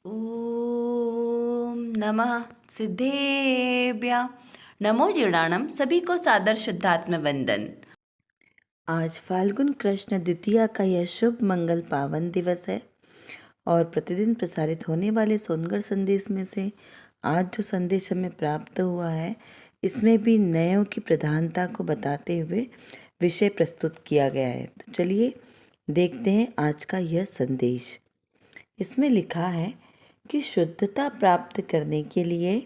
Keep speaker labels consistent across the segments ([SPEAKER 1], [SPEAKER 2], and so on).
[SPEAKER 1] ओम नमः सिद्धेभ्य नमो जीर्णाणम। सभी को सादर शुद्धात्म वंदन। आज फाल्गुन कृष्ण द्वितीया का यह शुभ मंगल पावन दिवस है और प्रतिदिन प्रसारित होने वाले सोनगढ़ संदेश में से आज जो संदेश हमें प्राप्त हुआ है, इसमें भी नयों की प्रधानता को बताते हुए विषय प्रस्तुत किया गया है। तो चलिए देखते हैं आज का यह संदेश। इसमें लिखा है कि शुद्धता प्राप्त करने के लिए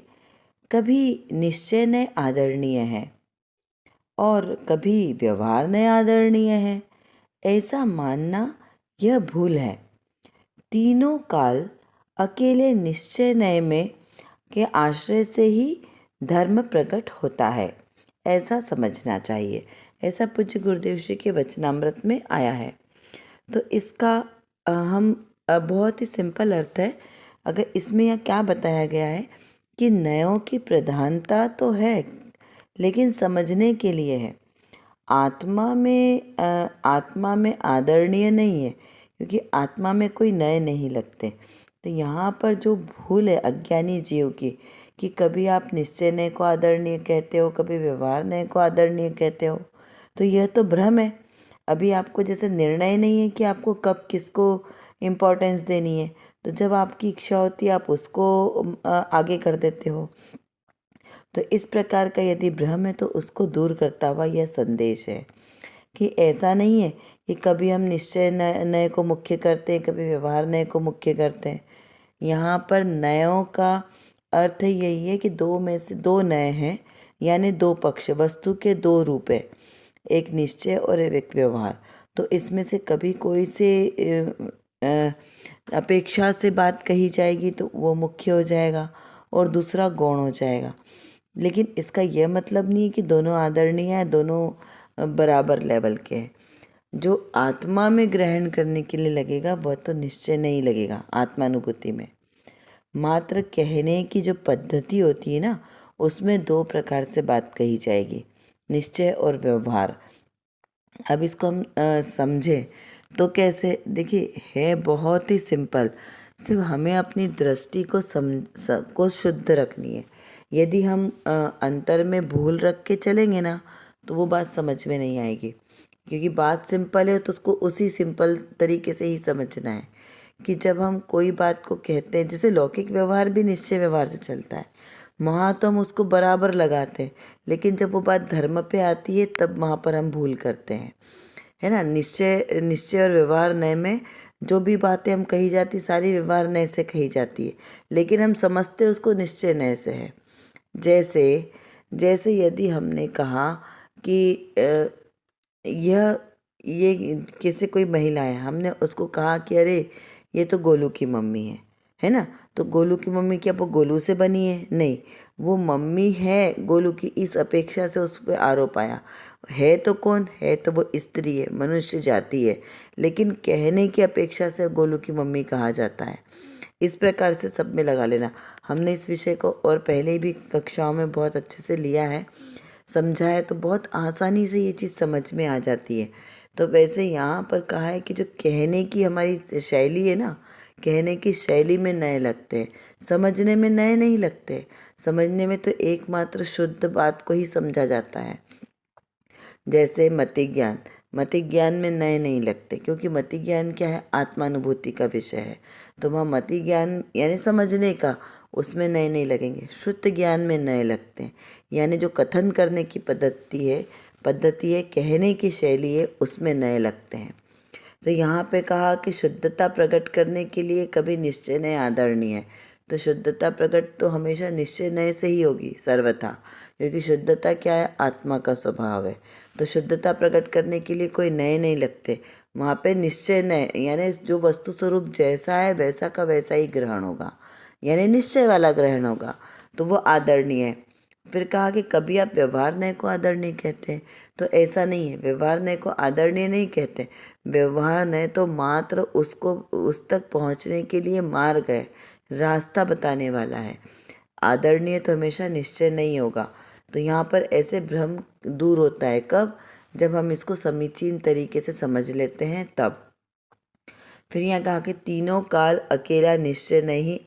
[SPEAKER 1] कभी निश्चय नय आदरणीय है और कभी व्यवहार नय आदरणीय है। ऐसा मानना यह भूल है। तीनों काल अकेले निश्चय नय में के आश्रय से ही धर्म प्रकट होता है, ऐसा समझना चाहिए। ऐसा पूज्य गुरुदेव जी के वचनामृत में आया है। तो इसका हम बहुत ही सिंपल अर्थ है। अगर इसमें यह क्या बताया गया है कि नयों की प्रधानता तो है, लेकिन समझने के लिए है। आत्मा में आदरणीय नहीं है, क्योंकि आत्मा में कोई नए नहीं लगते। तो यहाँ पर जो भूल है अज्ञानी जीव की, कि कभी आप निश्चय नय को आदरणीय कहते हो, कभी व्यवहार नय को आदरणीय कहते हो, तो यह तो भ्रम है। अभी आपको जैसे निर्णय नहीं है कि आपको कब किसको इम्पोर्टेंस देनी है, तो जब आपकी इच्छा होती है आप उसको आगे कर देते हो। तो इस प्रकार का यदि भ्रम है तो उसको दूर करता हुआ यह संदेश है कि ऐसा नहीं है कि कभी हम निश्चय नय को मुख्य करते हैं, कभी व्यवहार नय को मुख्य करते हैं। यहाँ पर नयों का अर्थ यही है कि दो में से दो नय हैं, यानी दो पक्ष, वस्तु के दो रूप है, एक निश्चय और एक व्यवहार। तो इसमें से कभी कोई से अपेक्षा से बात कही जाएगी तो वो मुख्य हो जाएगा और दूसरा गौण हो जाएगा। लेकिन इसका यह मतलब नहीं है कि दोनों आदरणीय है, दोनों बराबर लेवल के हैं। जो आत्मा में ग्रहण करने के लिए लगेगा वह तो निश्चय नहीं लगेगा। आत्मानुभूति में मात्र कहने की जो पद्धति होती है ना, उसमें दो प्रकार से बात कही जाएगी, निश्चय और व्यवहार। अब इसको हम समझें तो कैसे, देखिए है बहुत ही सिंपल। सिर्फ हमें अपनी दृष्टि को शुद्ध रखनी है। यदि हम अंतर में भूल रख के चलेंगे ना, तो वो बात समझ में नहीं आएगी। क्योंकि बात सिंपल है तो उसको उसी सिंपल तरीके से ही समझना है कि जब हम कोई बात को कहते हैं, जैसे लौकिक व्यवहार भी निश्चय व्यवहार से चलता है, वहाँ तो हम उसको बराबर लगाते हैं, लेकिन जब वो बात धर्म पे आती है तब वहाँ पर हम भूल करते हैं, है ना। निश्चय और व्यवहार नय में जो भी बातें हम कही जाती, सारी व्यवहार नय से कही जाती है, लेकिन हम समझते उसको निश्चय नय से है। जैसे जैसे यदि हमने कहा कि ये किसी कोई महिला है, हमने उसको कहा कि अरे ये तो गोलू की मम्मी है ना। तो गोलू की मम्मी क्या वो गोलू से बनी है? नहीं, वो मम्मी है गोलू की, इस अपेक्षा से उस पर आरोप आया। है तो कौन है? तो वो स्त्री है, मनुष्य जाति है, लेकिन कहने की अपेक्षा से गोलू की मम्मी कहा जाता है। इस प्रकार से सब में लगा लेना। हमने इस विषय को और पहले भी कक्षाओं में बहुत अच्छे से लिया है, समझा है, तो बहुत आसानी से ये चीज़ समझ में आ जाती है। तो वैसे यहाँ पर कहा है कि जो कहने की हमारी शैली है ना, कहने की शैली में नए लगते हैं, समझने में नए नहीं लगते। समझने में तो एकमात्र शुद्ध बात को ही समझा जाता है। जैसे मति ज्ञान में नए नहीं लगते, क्योंकि मति ज्ञान क्या है? आत्मानुभूति का विषय है। तो वहाँ मति ज्ञान यानी समझने का, उसमें नए नहीं लगेंगे। शुद्ध ज्ञान में नए लगते हैं, यानी जो कथन करने की पद्धति है, कहने की शैली है, उसमें नए लगते हैं। तो यहाँ पे कहा कि शुद्धता प्रकट करने के लिए कभी निश्चय नय आदरणीय है। तो शुद्धता प्रकट तो हमेशा निश्चय नय से ही होगी सर्वथा, क्योंकि शुद्धता क्या है? आत्मा का स्वभाव है। तो शुद्धता प्रकट करने के लिए कोई नए नहीं लगते। वहाँ पे निश्चय नय यानी जो वस्तु स्वरूप जैसा है वैसा का वैसा ही ग्रहण होगा, यानी निश्चय वाला ग्रहण होगा, तो वो आदरणीय है। फिर कहा कि कभी आप व्यवहार नय को आदरणीय कहते हैं, तो ऐसा नहीं है। व्यवहार नय को आदरणीय नहीं कहते। व्यवहार नय तो मात्र उसको उस तक पहुंचने के लिए मार्ग है, रास्ता बताने वाला है। आदरणीय तो हमेशा निश्चय नहीं होगा। तो यहाँ पर ऐसे भ्रम दूर होता है कब? जब हम इसको समीचीन तरीके से समझ लेते हैं तब। फिर यहाँ कहा कि तीनों काल अकेला निश्चय नहीं,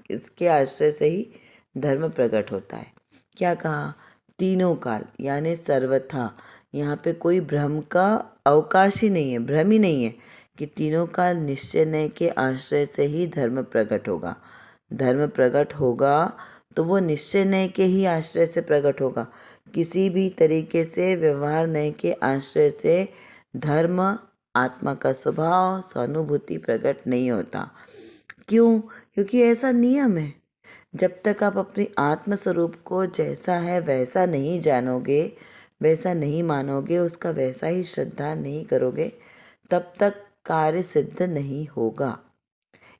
[SPEAKER 1] इसके आश्रय से ही धर्म प्रकट होता है। क्या कहा? तीनों काल यानी सर्वथा। यहाँ पे कोई भ्रम का अवकाश ही नहीं है, भ्रम ही नहीं है कि तीनों काल निश्चय के आश्रय से ही धर्म प्रकट होगा। धर्म प्रकट होगा तो वो निश्चय नय के ही आश्रय से प्रकट होगा। किसी भी तरीके से व्यवहार नय के आश्रय से धर्म, आत्मा का स्वभाव, सहानुभूति प्रकट नहीं होता। क्यों? क्योंकि ऐसा नियम है। जब तक आप अपनी आत्म स्वरूप को जैसा है वैसा नहीं जानोगे, वैसा नहीं मानोगे, उसका वैसा ही श्रद्धा नहीं करोगे, तब तक कार्य सिद्ध नहीं होगा।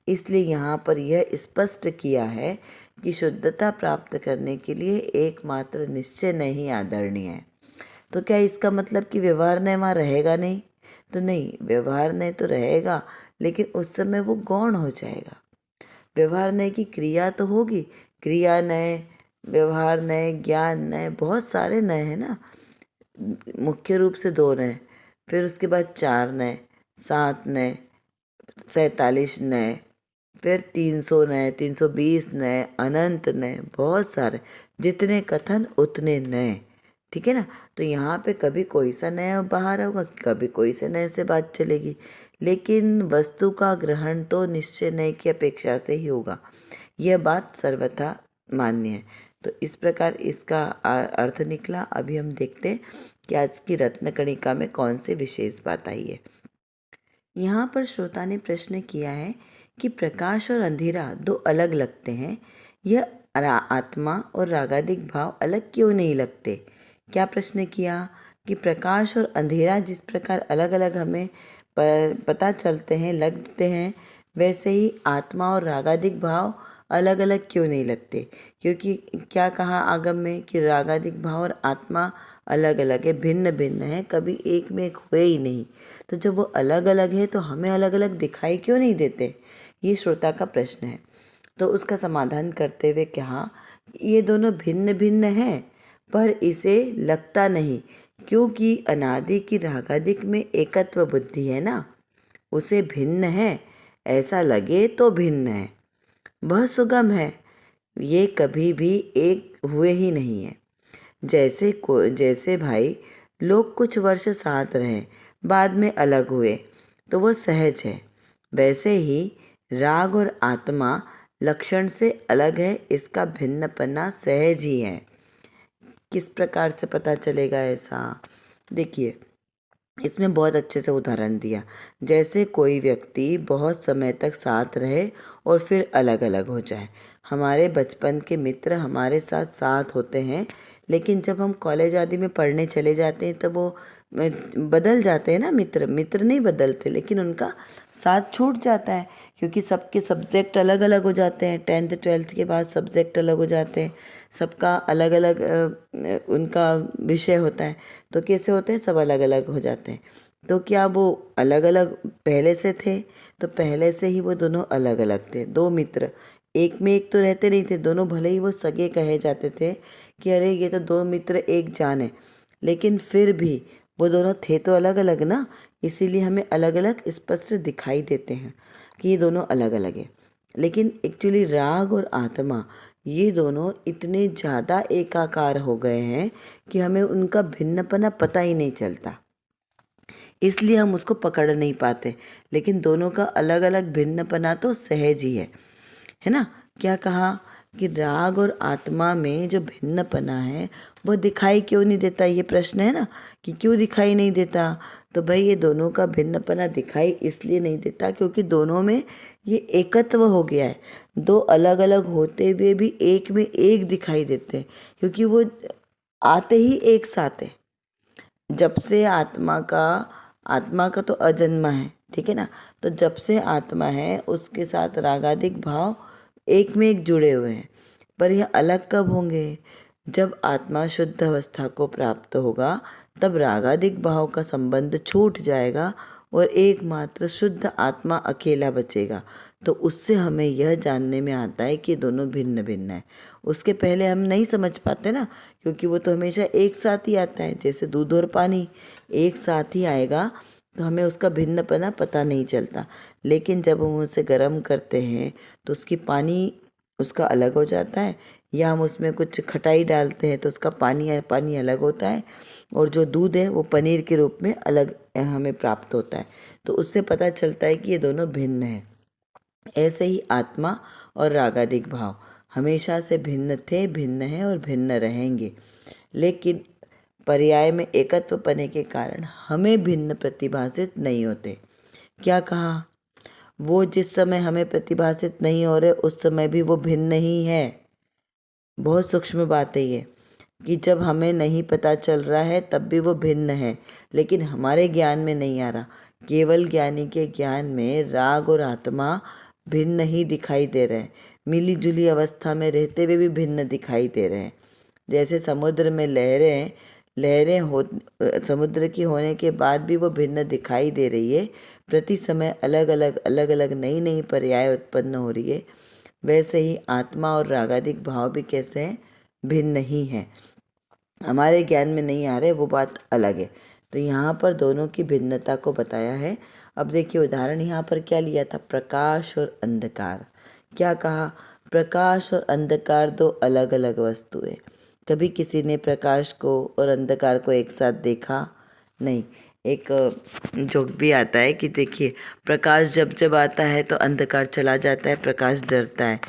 [SPEAKER 1] इसलिए यहाँ पर यह स्पष्ट किया है कि शुद्धता प्राप्त करने के लिए एकमात्र निश्चय नहीं आदरणीय है। तो क्या इसका मतलब कि व्यवहार नय वहाँ रहेगा नहीं? तो नहीं, व्यवहार नय तो रहेगा, लेकिन उस समय वो गौण हो जाएगा। व्यवहार नय की क्रिया तो होगी, क्रिया नय, व्यवहार नय, ज्ञान नय, बहुत सारे नय हैं ना। मुख्य रूप से 2 नय, फिर उसके बाद 4 नय, 7 नय, 47 नय, फिर 300 नय, 320 नय, अनंत नय, बहुत सारे, जितने कथन उतने नय। ठीक है ना। तो यहाँ पे कभी कोई सा नया बाहर होगा, कभी कोई से नए से बात चलेगी, लेकिन वस्तु का ग्रहण तो निश्चय नए की अपेक्षा से ही होगा। यह बात सर्वथा मान्य है। तो इस प्रकार इसका अर्थ निकला। अभी हम देखते हैं कि आज की रत्न कणिका में कौन सी विशेष बात आई है। यहाँ पर श्रोता ने प्रश्न किया है कि प्रकाश और अंधेरा 2 अलग लगते हैं, यह आत्मा और रागादिक भाव अलग क्यों नहीं लगते? क्या प्रश्न किया कि प्रकाश और अंधेरा जिस प्रकार अलग अलग हमें पता चलते हैं, लगते हैं, वैसे ही आत्मा और रागादिक भाव अलग अलग क्यों नहीं लगते? क्योंकि क्या कहा आगम में कि रागादिक भाव और आत्मा अलग अलग है, भिन्न भिन्न है, कभी एक में एक हुए ही नहीं। तो जब वो अलग अलग है तो हमें अलग अलग दिखाई क्यों नहीं देते? ये श्रोता का प्रश्न है। तो उसका समाधान करते हुए कहा ये दोनों भिन्न भिन्न हैं, पर इसे लगता नहीं, क्योंकि अनादि की रागादिक में एकत्व बुद्धि है ना, उसे भिन्न है ऐसा लगे तो भिन्न है, वह सुगम है, ये कभी भी एक हुए ही नहीं है। जैसे भाई लोग कुछ वर्ष साथ रहे, बाद में अलग हुए, तो वह सहज है। वैसे ही राग और आत्मा लक्षण से अलग है, इसका भिन्नपना सहज ही है। किस प्रकार से पता चलेगा ऐसा? देखिए, इसमें बहुत अच्छे से उदाहरण दिया। जैसे कोई व्यक्ति बहुत समय तक साथ रहे और फिर अलग अलग हो जाए। हमारे बचपन के मित्र हमारे साथ साथ होते हैं, लेकिन जब हम कॉलेज आदि में पढ़ने चले जाते हैं तब वो बदल जाते हैं ना। मित्र नहीं बदलते, लेकिन उनका साथ छूट जाता है, क्योंकि सबके सब्जेक्ट अलग अलग हो जाते हैं। 10th 12th के बाद सब्जेक्ट अलग हो जाते हैं, सबका अलग अलग उनका विषय होता है। तो कैसे होते हैं? सब अलग अलग हो जाते हैं। तो क्या वो अलग अलग पहले से थे? तो पहले से ही वो दोनों अलग अलग थे। 2 मित्र एक में एक तो रहते नहीं थे, दोनों भले ही वो सगे कहे जाते थे कि अरे ये तो 2 मित्र एक जान है, लेकिन फिर भी वो दोनों थे तो अलग अलग ना। इसीलिए हमें अलग अलग स्पष्ट दिखाई देते हैं कि ये दोनों अलग अलग है। लेकिन एक्चुअली राग और आत्मा ये दोनों इतने ज़्यादा एकाकार हो गए हैं कि हमें उनका भिन्नपना पता ही नहीं चलता, इसलिए हम उसको पकड़ नहीं पाते। लेकिन दोनों का अलग अलग भिन्नपना तो सहज ही है ना। क्या कहा कि राग और आत्मा में जो भिन्नपना है वो दिखाई क्यों नहीं देता? ये प्रश्न है ना कि क्यों दिखाई नहीं देता? तो भाई ये दोनों का भिन्नपना दिखाई इसलिए नहीं देता क्योंकि दोनों में ये एकत्व हो गया है। 2 अलग अलग होते हुए भी एक में एक दिखाई देते हैं, क्योंकि वो आते ही एक साथ है। जब से आत्मा का तो अजन्मा है, ठीक है ना। तो जब से आत्मा है उसके साथ रागादिक भाव एक में एक जुड़े हुए हैं, पर यह अलग कब होंगे? जब आत्मा शुद्ध अवस्था को प्राप्त होगा, तब रागादिक भाव का संबंध छूट जाएगा और एकमात्र शुद्ध आत्मा अकेला बचेगा। तो उससे हमें यह जानने में आता है कि दोनों भिन्न भिन्न है। उसके पहले हम नहीं समझ पाते ना, क्योंकि वो तो हमेशा एक साथ ही आता है। जैसे दूध और पानी एक साथ ही आएगा, तो हमें उसका भिन्नपना पता नहीं चलता। लेकिन जब हम उसे गर्म करते हैं तो उसकी पानी उसका अलग हो जाता है, या हम उसमें कुछ खटाई डालते हैं तो उसका पानी अलग होता है, और जो दूध है वो पनीर के रूप में अलग हमें प्राप्त होता है। तो उससे पता चलता है कि ये दोनों भिन्न हैं। ऐसे ही आत्मा और रागादिक भाव हमेशा से भिन्न थे, भिन्न हैं और भिन्न रहेंगे, लेकिन पर्याय में एकत्व पने के कारण हमें भिन्न प्रतिभासित नहीं होते। क्या कहा? वो जिस समय हमें प्रतिभासित नहीं हो रहे उस समय भी वो भिन्न ही है। बहुत सूक्ष्म बात है ये, कि जब हमें नहीं पता चल रहा है तब भी वो भिन्न है, लेकिन हमारे ज्ञान में नहीं आ रहा। केवल ज्ञानी के ज्ञान में राग और आत्मा भिन्न ही दिखाई दे रहे हैं। मिली जुली अवस्था में रहते हुए भी भिन्न दिखाई दे रहे हैं। जैसे समुद्र में लहरें हो समुद्र की होने के बाद भी वो भिन्न दिखाई दे रही है, प्रति समय अलग अलग नई नई पर्याय उत्पन्न हो रही है। वैसे ही आत्मा और रागादिक भाव भी कैसे हैं? भिन्न ही हैं। हमारे ज्ञान में नहीं आ रहे, वो बात अलग है। तो यहाँ पर दोनों की भिन्नता को बताया है। अब देखिए उदाहरण यहाँ पर क्या लिया था? प्रकाश और अंधकार। क्या कहा? प्रकाश और अंधकार दो अलग अलग वस्तुएं। कभी किसी ने प्रकाश को और अंधकार को एक साथ देखा? नहीं। एक जोक भी आता है कि देखिए, प्रकाश जब जब आता है तो अंधकार चला जाता है, प्रकाश डरता है।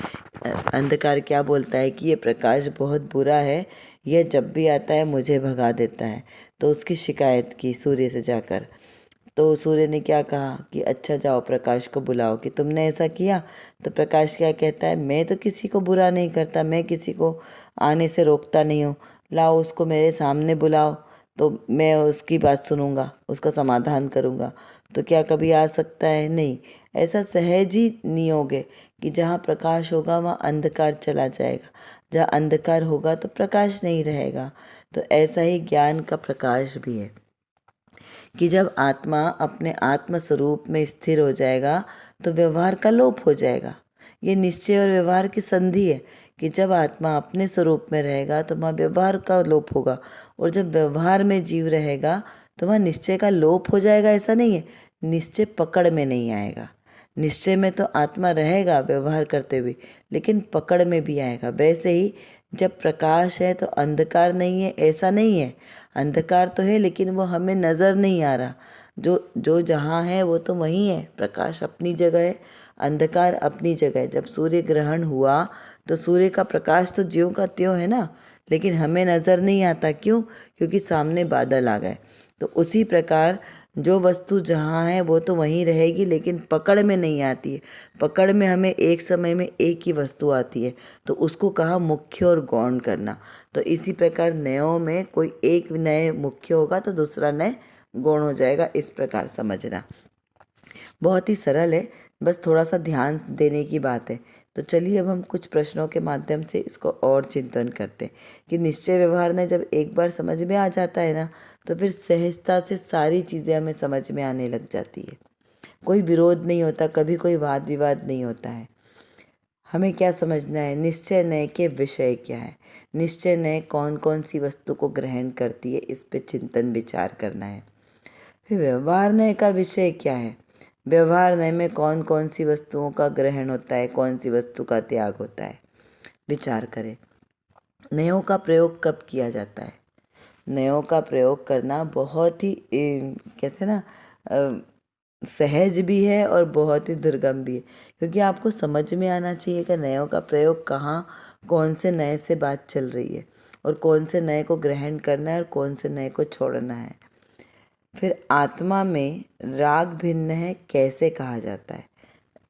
[SPEAKER 1] अंधकार क्या बोलता है कि ये प्रकाश बहुत बुरा है, यह जब भी आता है मुझे भगा देता है। तो उसकी शिकायत की सूर्य से जाकर। तो सूर्य ने क्या कहा कि अच्छा जाओ प्रकाश को बुलाओ कि तुमने ऐसा किया। तो प्रकाश क्या कहता है? मैं तो किसी को बुरा नहीं करता, मैं किसी को आने से रोकता नहीं हूँ। लाओ उसको मेरे सामने बुलाओ, तो मैं उसकी बात सुनूंगा, उसका समाधान करूंगा। तो क्या कभी आ सकता है? नहीं। ऐसा सहज ही नियोग है कि जहाँ प्रकाश होगा वहाँ अंधकार चला जाएगा, जहाँ अंधकार होगा तो प्रकाश नहीं रहेगा। तो ऐसा ही ज्ञान का प्रकाश भी है कि जब आत्मा अपने आत्म स्वरूप में स्थिर हो जाएगा तो व्यवहार का लोप हो जाएगा। ये निश्चय और व्यवहार की संधि है कि जब आत्मा अपने स्वरूप में रहेगा तो वहाँ व्यवहार का लोप होगा, और जब व्यवहार में जीव रहेगा तो वहाँ निश्चय का लोप हो जाएगा। ऐसा नहीं है, निश्चय पकड़ में नहीं आएगा। निश्चय में तो आत्मा रहेगा व्यवहार करते हुए, लेकिन पकड़ में भी आएगा। वैसे ही जब प्रकाश है तो अंधकार नहीं है, ऐसा नहीं है। अंधकार तो है लेकिन वो हमें नज़र नहीं आ रहा। जो जो जहाँ है वो तो वहीं है। प्रकाश अपनी जगह है, अंधकार अपनी जगह है। जब सूर्य ग्रहण हुआ तो सूर्य का प्रकाश तो ज्यों का त्यों है ना, लेकिन हमें नज़र नहीं आता। क्यों? क्योंकि सामने बादल आ गए। तो उसी प्रकार जो वस्तु जहाँ है वो तो वहीं रहेगी, लेकिन पकड़ में नहीं आती है। पकड़ में हमें एक समय में एक ही वस्तु आती है, तो उसको कहा मुख्य और गौण करना। तो इसी प्रकार नयों में कोई एक नए मुख्य होगा तो दूसरा नए गौण हो जाएगा, इस प्रकार समझना। बहुत ही सरल है, बस थोड़ा सा ध्यान देने की बात है। तो चलिए अब हम कुछ प्रश्नों के माध्यम से इसको और चिंतन करते हैं कि निश्चय व्यवहार ने जब एक बार समझ में आ जाता है ना, तो फिर सहजता से सारी चीज़ें हमें समझ में आने लग जाती है। कोई विरोध नहीं होता, कभी कोई वाद विवाद नहीं होता है। हमें क्या समझना है? निश्चय नय के विषय क्या है, निश्चय नय कौन कौन सी वस्तु को ग्रहण करती है, इस पे चिंतन विचार करना है। फिर व्यवहार नय का विषय क्या है, व्यवहार नय में कौन कौन सी वस्तुओं का ग्रहण होता है, कौन सी वस्तु का त्याग होता है, विचार करें। नयों का प्रयोग कब किया जाता है? नयों का प्रयोग करना बहुत ही कहते हैं ना, सहज भी है और बहुत ही दुर्गम भी है, क्योंकि आपको समझ में आना चाहिए कि नयों का प्रयोग कहाँ, कौन से नए से बात चल रही है, और कौन से नए को ग्रहण करना है और कौन से नए को छोड़ना है। फिर आत्मा में राग भिन्न है, कैसे कहा जाता है?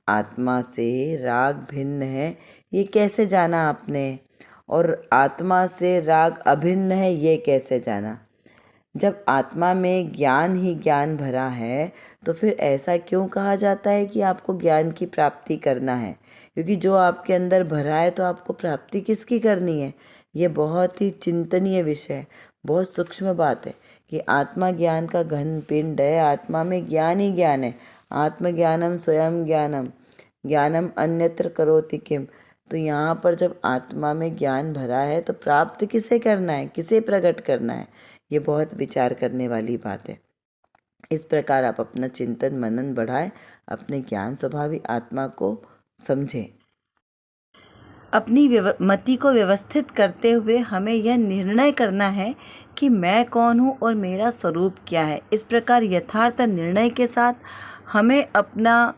[SPEAKER 1] आत्मा से राग भिन्न है, ये कैसे जाना आपने? और आत्मा से राग अभिन्न है, ये कैसे जाना? जब आत्मा में ज्ञान ही ज्ञान भरा है तो फिर ऐसा क्यों कहा जाता है कि आपको ज्ञान की प्राप्ति करना है? क्योंकि जो आपके अंदर भरा है तो आपको प्राप्ति किसकी करनी है? ये बहुत ही चिंतनीय विषय है, बहुत सूक्ष्म बात है कि आत्मा ज्ञान का घन पिंड है, आत्मा में ज्ञान ही ज्ञान है। आत्मज्ञानम स्वयं ज्ञानम, ज्ञानम अन्यत्र करोति किम। तो यहाँ पर जब आत्मा में ज्ञान भरा है तो प्राप्त किसे करना है, किसे प्रकट करना है? ये बहुत विचार करने वाली बात है। इस प्रकार आप अपना चिंतन मनन बढ़ाएं, अपने ज्ञान स्वभावी आत्मा को समझें। अपनी मति को व्यवस्थित करते हुए हमें यह निर्णय करना है कि मैं कौन हूँ और मेरा स्वरूप क्या है। इस प्रकार यथार्थ निर्णय के साथ हमें अपना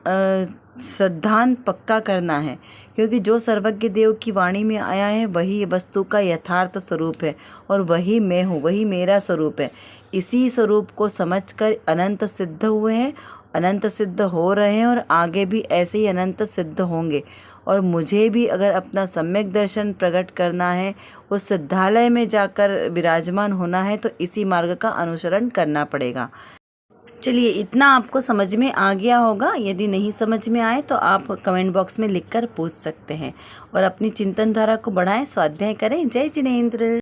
[SPEAKER 1] सिद्धांत पक्का करना है, क्योंकि जो सर्वज्ञ देव की वाणी में आया है वही वस्तु का यथार्थ स्वरूप है और वही मैं हूँ, वही मेरा स्वरूप है। इसी स्वरूप को समझकर अनंत सिद्ध हुए हैं, अनंत सिद्ध हो रहे हैं और आगे भी ऐसे ही अनंत सिद्ध होंगे। और मुझे भी अगर अपना सम्यक दर्शन प्रकट करना है, उस सिद्धालय में जाकर विराजमान होना है, तो इसी मार्ग का अनुसरण करना पड़ेगा। चलिए, इतना आपको समझ में आ गया होगा। यदि नहीं समझ में आए तो आप कमेंट बॉक्स में लिखकर पूछ सकते हैं और अपनी चिंतन धारा को बढ़ाएं, स्वाध्याय करें। जय जिनेंद्र।